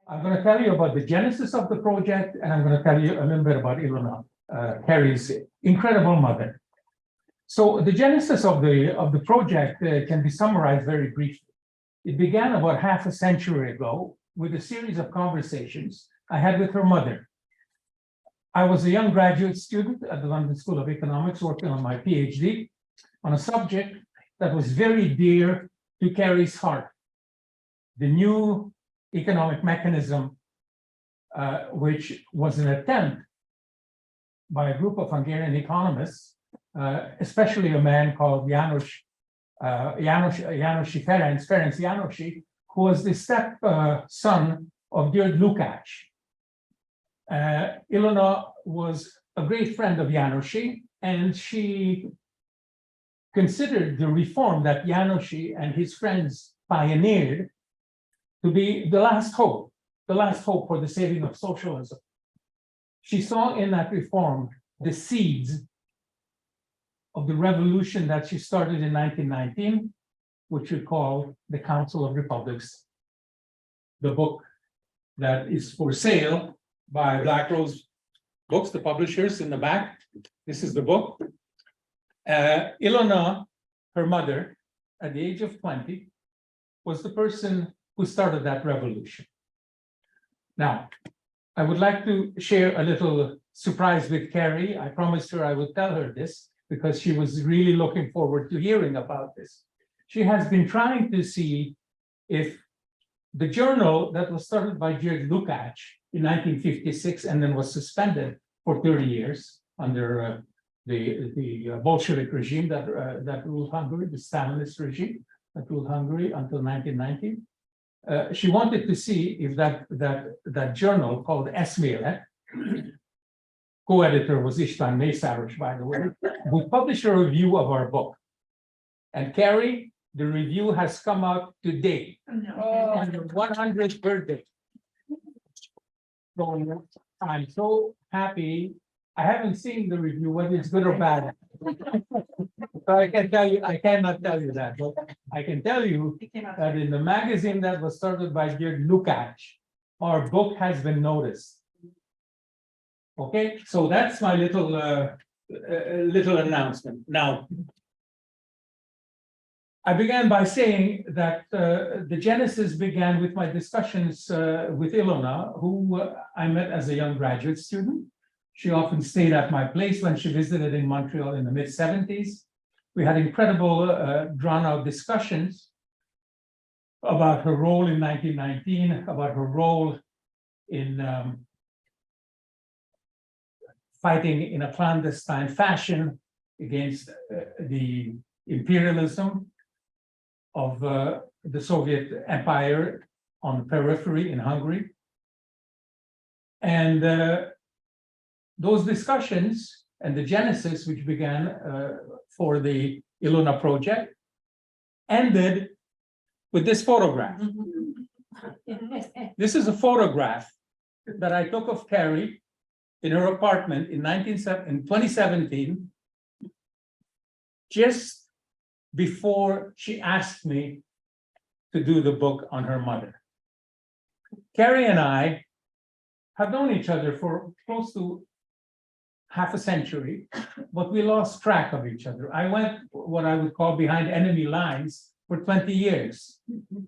I'm going to tell you about the genesis of the project, and I'm going to tell you a little bit about Ilona, Kari's incredible mother. So the genesis of the project can be summarized very briefly. It began about half a century ago with a series of conversations I had with her mother. I was a young graduate student at the London School of Economics working on my PhD on a subject that was very dear to Kari's heart, the new economic mechanism, which was an attempt by a group of Hungarian economists, especially a man called Ferenc Jánosi, who was the stepson of György Lukács. Ilona was a great friend of Jánosi, and she considered the reform that Jánosi and his friends pioneered to be the last hope for the saving of socialism. She saw in that reform the seeds of the revolution that she started in 1919, which we call the Council of Republics. The book that is for sale by Black Rose Books, the publishers in the back. This is the book. Ilona, her mother, at the age of 20, was the person who started that revolution. Now, I would like to share a little surprise with Kari. I promised her I would tell her this because she was really looking forward to hearing about this. She has been trying to see if the journal that was started by György Lukács in 1956 and then was suspended for 30 years under the Bolshevik regime that ruled Hungary, the Stalinist regime that ruled Hungary until 1990. She wanted to see if that journal called Eszmélet, co-editor was István Mészáros, by the way, would publish a review of our book. And Kari, the review has come out today on your 100th birthday. So I'm so happy. I haven't seen the review, whether it's good or bad. So I can tell you, I cannot tell you that, but I can tell you that in the magazine that was started by György Lukács, our book has been noticed. Okay, so that's my little announcement. Now, I began by saying that the genesis began with my discussions with Ilona, who I met as a young graduate student. She often stayed at my place when she visited in Montreal in the mid-70s. We had incredible drawn-out discussions about her role in 1919, about her role in fighting in a clandestine fashion against the imperialism of the Soviet Empire on the periphery in Hungary. And those discussions and the genesis, which began for the Ilona project, ended with this photograph. This is a photograph that I took of Kari in her apartment in 2017, just before she asked me to do the book on her mother. Kari and I have known each other for close to half a century, but we lost track of each other. I went what I would call behind enemy lines for 20 years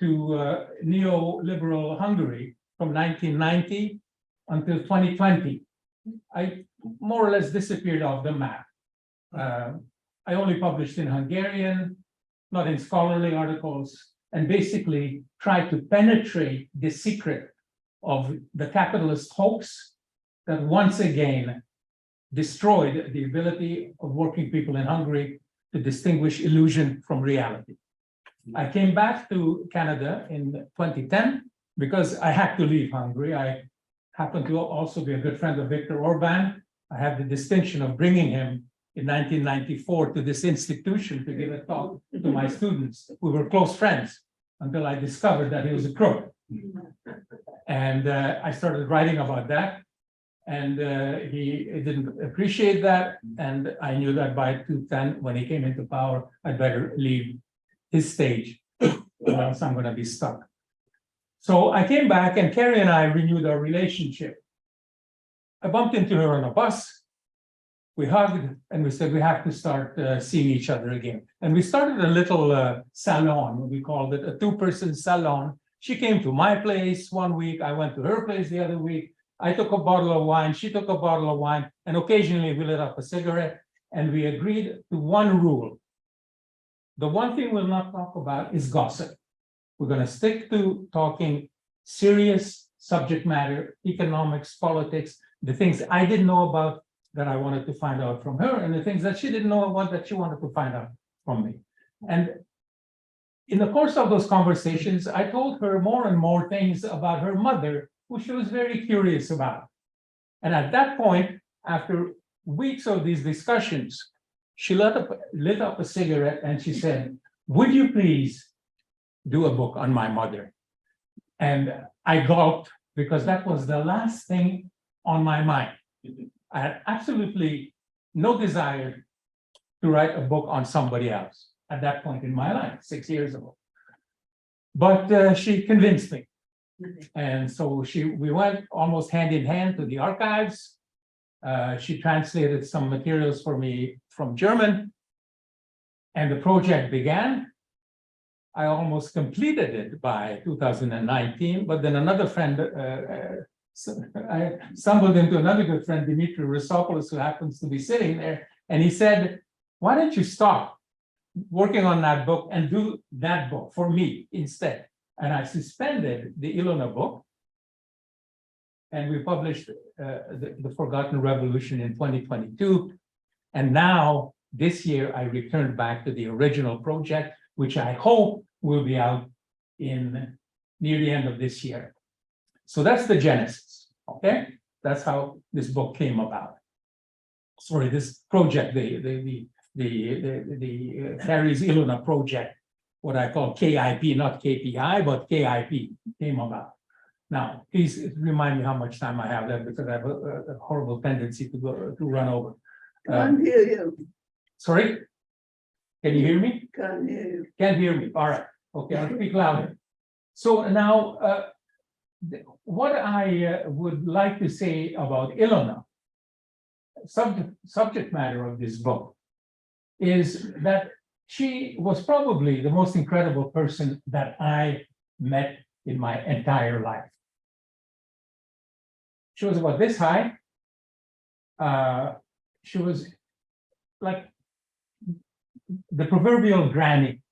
to neoliberal Hungary from 1990 until 2020. I more or less disappeared off the map. I only published in Hungarian, not in scholarly articles, and basically tried to penetrate the secret of the capitalist hoax that once again destroyed the ability of working people in Hungary to distinguish illusion from reality. I came back to Canada in 2010 because I had to leave Hungary. I happened to also be a good friend of Viktor Orbán. I have the distinction of bringing him in 1994 to this institution to give a talk to my students. We were close friends until I discovered that he was a crook. And I started writing about that. And he didn't appreciate that. And I knew that by 2010, when he came into power, I'd better leave his stage, or else I'm going to be stuck. So I came back and Kari and I renewed our relationship. I bumped into her on a bus. We hugged and we said we have to start seeing each other again. And we started a little salon, we called it a two-person salon. She came to my place one week, I went to her place the other week. I took a bottle of wine, she took a bottle of wine, and occasionally we lit up a cigarette, and we agreed to one rule. The one thing we'll not talk about is gossip. We're going to stick to talking serious subject matter, economics, politics, the things I didn't know about that I wanted to find out from her, and the things that she didn't know about that she wanted to find out from me. And in the course of those conversations, I told her more and more things about her mother, who she was very curious about. And at that point, after weeks of these discussions, she lit up a cigarette and she said, "Would you please do a book on my mother?" And I gulped because that was the last thing on my mind. I had absolutely no desire to write a book on somebody else at that point in my life, 6 years ago. But she convinced me. And so we went almost hand in hand to the archives. She translated some materials for me from German, and the project began. I almost completed it by 2019, but then another friend, I stumbled into another good friend, Dimitri Rosopoulos, who happens to be sitting there, and he said, "Why don't you stop working on that book and do that book for me instead?" And I suspended the Ilona book, and we published the Forgotten Revolution in 2022. And now, this year, I returned back to the original project, which I hope will be out in near the end of this year. So that's the genesis, okay? That's how this book came about. Sorry, this project, the Kari's Ilona project, what I call KIP, not KPI, but KIP came about. Now, please remind me how much time I have left, because I have a horrible tendency to run over. Can't hear you. Sorry? Can you hear me? Can't hear you. Can't hear me. All right. Okay, I'll speak louder. So now, what I would like to say about Ilona, subject matter of this book, is that she was probably the most incredible person that I met in my entire life. She was about this high. She was like the proverbial granny.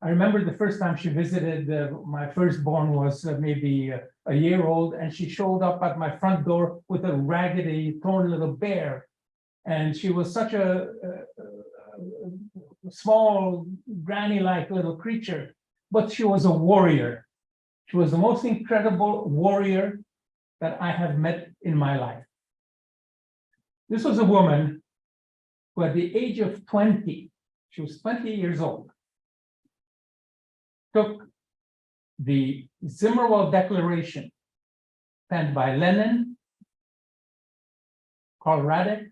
I remember the first time she visited, my firstborn was maybe a year old, and she showed up at my front door with a raggedy, torn little bear. And she was such a small, granny-like little creature, but she was a warrior. She was the most incredible warrior that I have met in my life. This was a woman who, at the age of 20, she was 20 years old, took the Zimmerwald Declaration penned by Lenin, Karl Radek,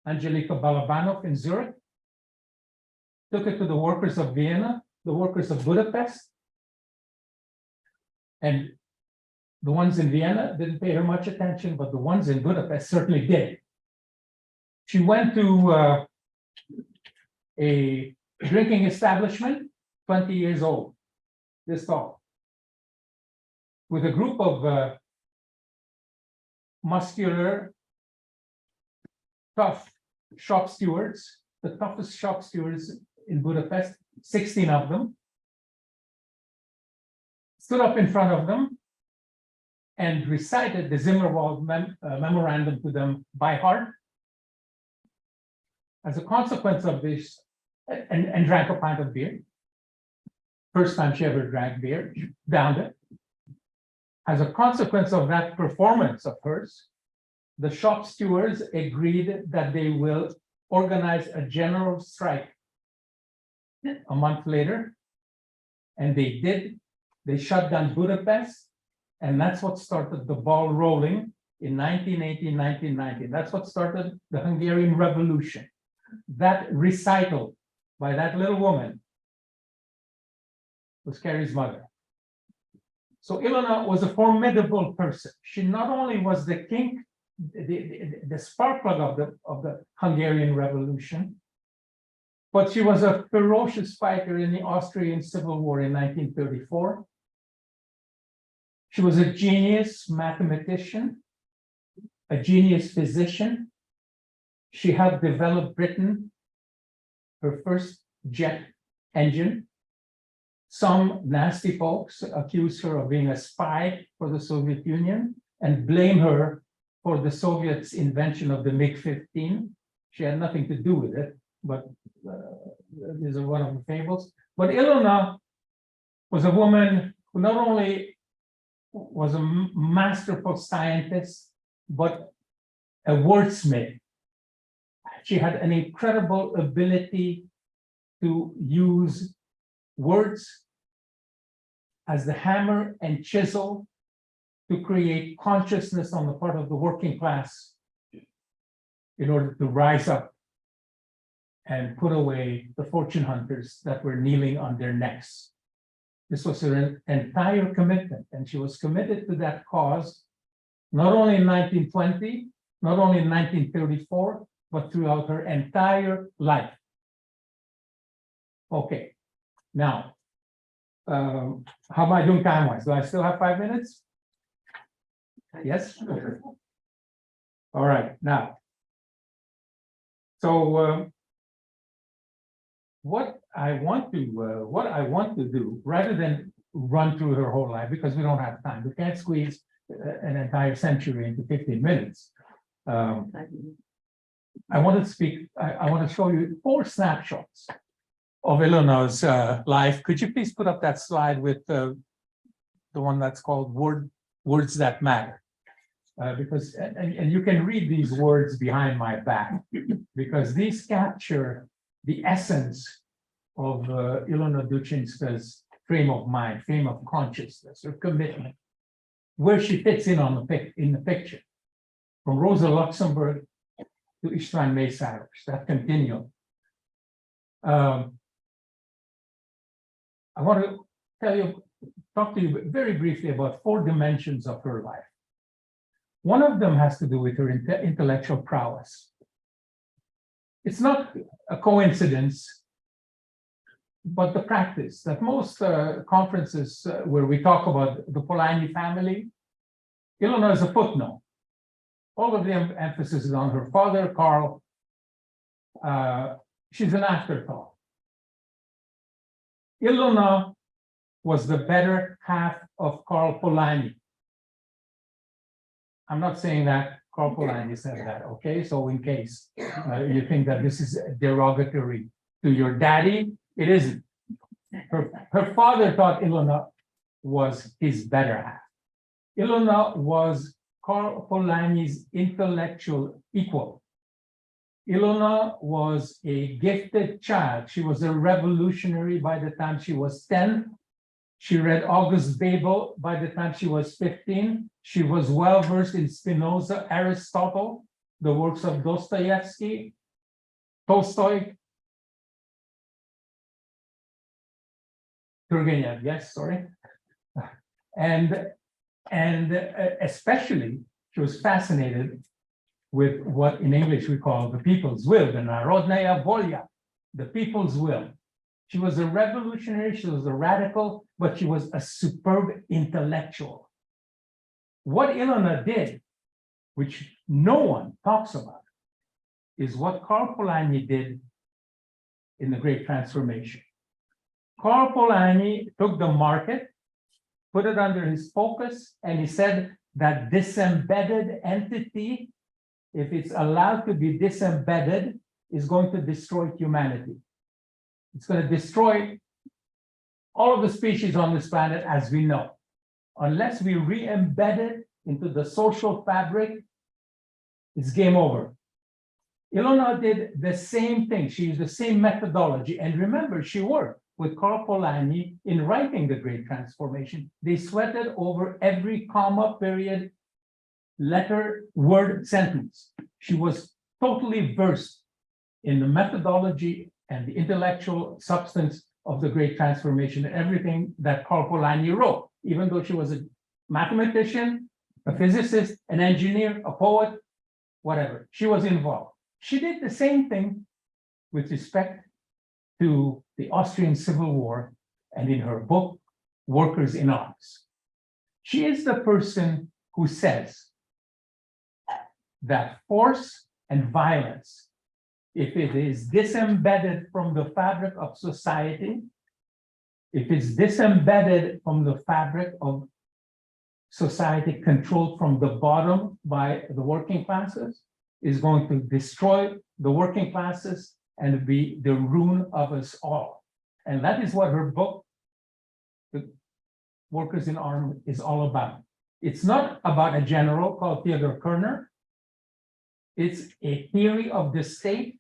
Angelika Balabanov in Zurich, took it to the workers of Vienna, the workers of Budapest, and the ones in Vienna didn't pay her much attention, but the ones in Budapest certainly did. She went to a drinking establishment, 20 years old, this tall, with a group of muscular, tough shop stewards, the toughest shop stewards in Budapest, 16 of them, stood up in front of them and recited the Zimmerwald memorandum to them by heart. As a consequence of this, and drank a pint of beer. First time she ever drank beer, she downed it. As a consequence of that performance of hers, the shop stewards agreed that they will organize a general strike a month later. And they did. They shut down Budapest. And that's what started the ball rolling in 1918, 1919. That's what started the Hungarian Revolution. That recital by that little woman was Kari's mother. So Ilona was a formidable person. She not only was the king, the spark plug of the Hungarian Revolution, but she was a ferocious fighter in the Austrian Civil War in 1934. She was a genius mathematician, a genius physician. She helped develop Britain, her first jet engine. Some nasty folks accuse her of being a spy for the Soviet Union and blame her for the Soviets' invention of the MiG-15. She had nothing to do with it, but these are one of the fables. But Ilona was a woman who not only was a masterful scientist, but a wordsmith. She had an incredible ability to use words as the hammer and chisel to create consciousness on the part of the working class in order to rise up and put away the fortune hunters that were kneeling on their necks. This was her entire commitment, and she was committed to that cause, not only in 1920, not only in 1934, but throughout her entire life. Okay, now, how am I doing time-wise? Do I still have 5 minutes? Yes? Okay. All right, now. So what I want to do, rather than run through her whole life, because we don't have time, we can't squeeze an entire century into 15 minutes. I want to speak, I want to show you 4 snapshots of Ilona's life. Could you please put up that slide with the one that's called Words That Matter? Because, and you can read these words behind my back, because these capture the essence of Ilona Duchinska's frame of mind, frame of consciousness, her commitment, where she fits in on in the picture, from Rosa Luxemburg to István Mészáros, that continuum. I want to talk to you very briefly about 4 dimensions of her life. One of them has to do with her intellectual prowess. It's not a coincidence, but the practice that most conferences where we talk about the Polanyi family, Ilona is a footnote. All of the emphasis is on her father, Karl. She's an afterthought. Ilona was the better half of Karl Polanyi. I'm not saying that Karl Polanyi said that, okay? So in case you think that this is derogatory to your daddy, it isn't. Her father thought Ilona was his better half. Ilona was Karl Polanyi's intellectual equal. Ilona was a gifted child. She was a revolutionary by the time she was 10. She read August Bebel by the time she was 15. She was well versed in Spinoza, Aristotle, the works of Dostoevsky, Tolstoy, Turgenev, yes, sorry. And especially, she was fascinated with what in English we call the people's will, the Narodnaya Volya, the people's will. She was a revolutionary, she was a radical, but she was a superb intellectual. What Ilona did, which no one talks about, is what Karl Polanyi did in the Great Transformation. Karl Polanyi took the market, put it under his focus, and he said that disembedded entity, if it's allowed to be disembedded, is going to destroy humanity. It's going to destroy all of the species on this planet as we know. Unless we re-embed it into the social fabric, it's game over. Ilona did the same thing. She used the same methodology. And remember, she worked with Karl Polanyi in writing The Great Transformation. They sweated over every comma, period, letter, word, sentence. She was totally versed in the methodology and the intellectual substance of The Great Transformation, everything that Karl Polanyi wrote. even though she was a mathematician, a physicist, an engineer, a poet, whatever. She was involved. She did the same thing with respect to the Austrian Civil War and in her book, Workers in Arms. She is the person who says that force and violence, if it is disembedded from the fabric of society, if it's disembedded from the fabric of society controlled from the bottom by the working classes, is going to destroy the working classes and be the ruin of us all. And that is what her book, The Workers in Arms, is all about. It's not about a general called Theodor Kerner. It's a theory of the state.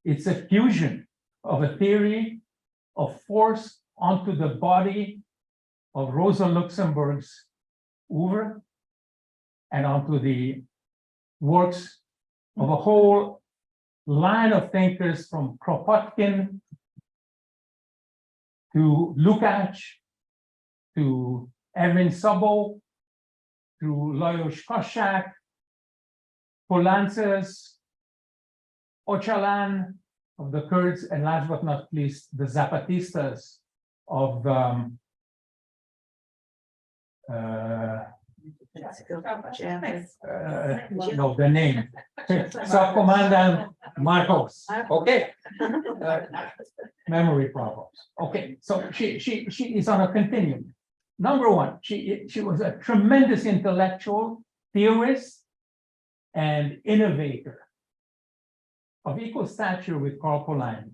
It's a fusion of a theory of force onto the body of Rosa Luxemburg's oeuvre and onto the works of a whole line of thinkers from Kropotkin to Lukács to Erwin Szabó to Lajos Kossuth, Polanyi, Öcalan of the Kurds, and last but not least, the Zapatistas of no, the name. Subcommandant Marcos. Okay. Memory problems. Okay, so she is on a continuum. Number one, she was a tremendous intellectual, theorist, and innovator of equal stature with Karl Polanyi.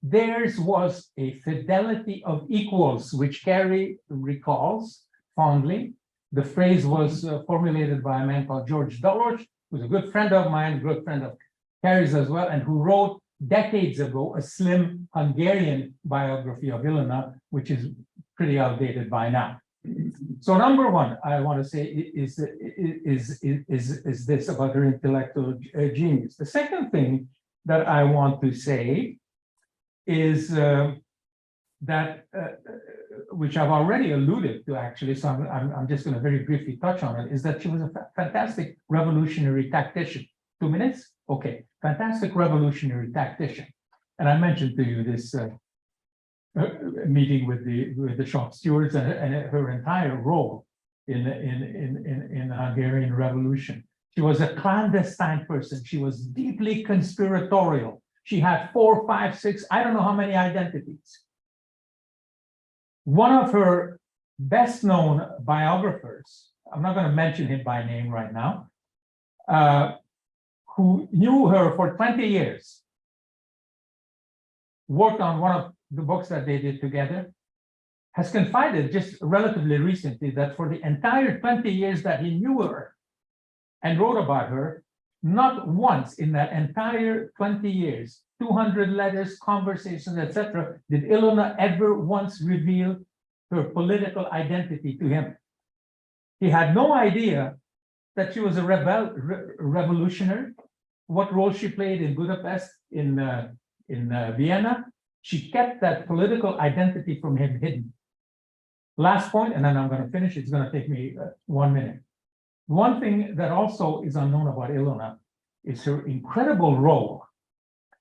Theirs was a fidelity of equals, which Kari recalls fondly. The phrase was formulated by a man called George Dulles, who's a good friend of mine, good friend of Kari's as well, and who wrote decades ago a slim Hungarian biography of Ilona, which is pretty outdated by now. So number one, I want to say is this about her intellectual genius. The second thing that I want to say is that which I've already alluded to actually, so I'm just going to very briefly touch on it, is that she was a fantastic revolutionary tactician. 2 minutes? Okay, fantastic revolutionary tactician. And I mentioned to you this meeting with the shop stewards and her entire role in the Hungarian Revolution. She was a clandestine person. She was deeply conspiratorial. She had 4, 5, 6, I don't know how many identities. One of her best known biographers, I'm not going to mention him by name right now, who knew her for 20 years, worked on one of the books that they did together, has confided just relatively recently that for the entire 20 years that he knew her and wrote about her, not once in that entire 20 years, 200 letters, conversations, etc., did Ilona ever once reveal her political identity to him. He had no idea that she was a revolutionary, what role she played in Budapest, in Vienna. She kept that political identity from him hidden. Last point, and then I'm going to finish. It's going to take me 1 minute. One thing that also is unknown about Ilona is her incredible role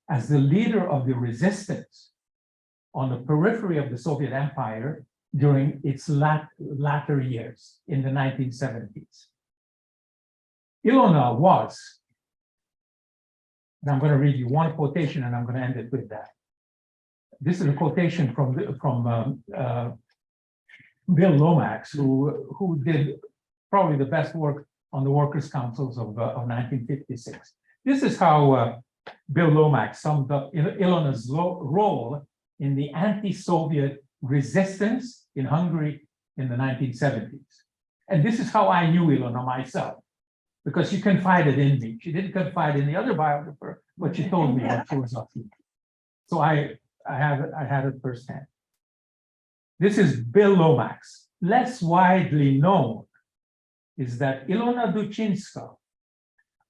as the leader of the resistance on the periphery of the Soviet Empire during its latter years in the 1970s. Ilona was, and I'm going to read you one quotation and I'm going to end it with that. This is a quotation from Bill Lomax, who did probably the best work on the workers' councils of 1956. This is how Bill Lomax summed up Ilona's role in the anti-Soviet resistance in Hungary in the 1970s. And this is how I knew Ilona myself, because she confided in me. She didn't confide in the other biographer, but she told me what she was up to. So I had it firsthand. This is Bill Lomax. Less widely known is that Ilona Duchinska,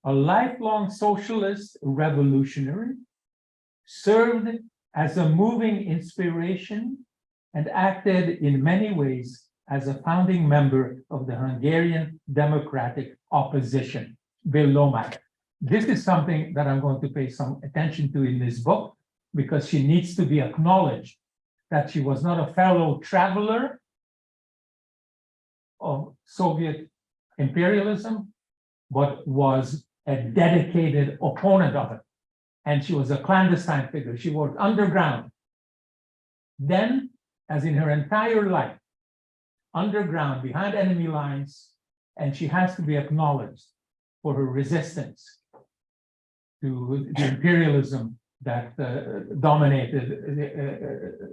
a lifelong socialist revolutionary, served as a moving inspiration and acted in many ways as a founding member of the Hungarian Democratic Opposition, Ilona. This is something that I'm going to pay some attention to in this book, because she needs to be acknowledged that she was not a fellow traveler of Soviet imperialism, but was a dedicated opponent of it. And she was a clandestine figure. She worked underground. Then, as in her entire life, underground, behind enemy lines, and she has to be acknowledged for her resistance to the imperialism that dominated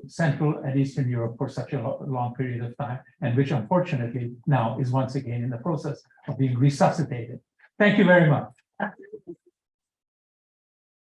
Central and Eastern Europe for such a long period of time, and which unfortunately now is once again in the process of being resuscitated. Thank you very much.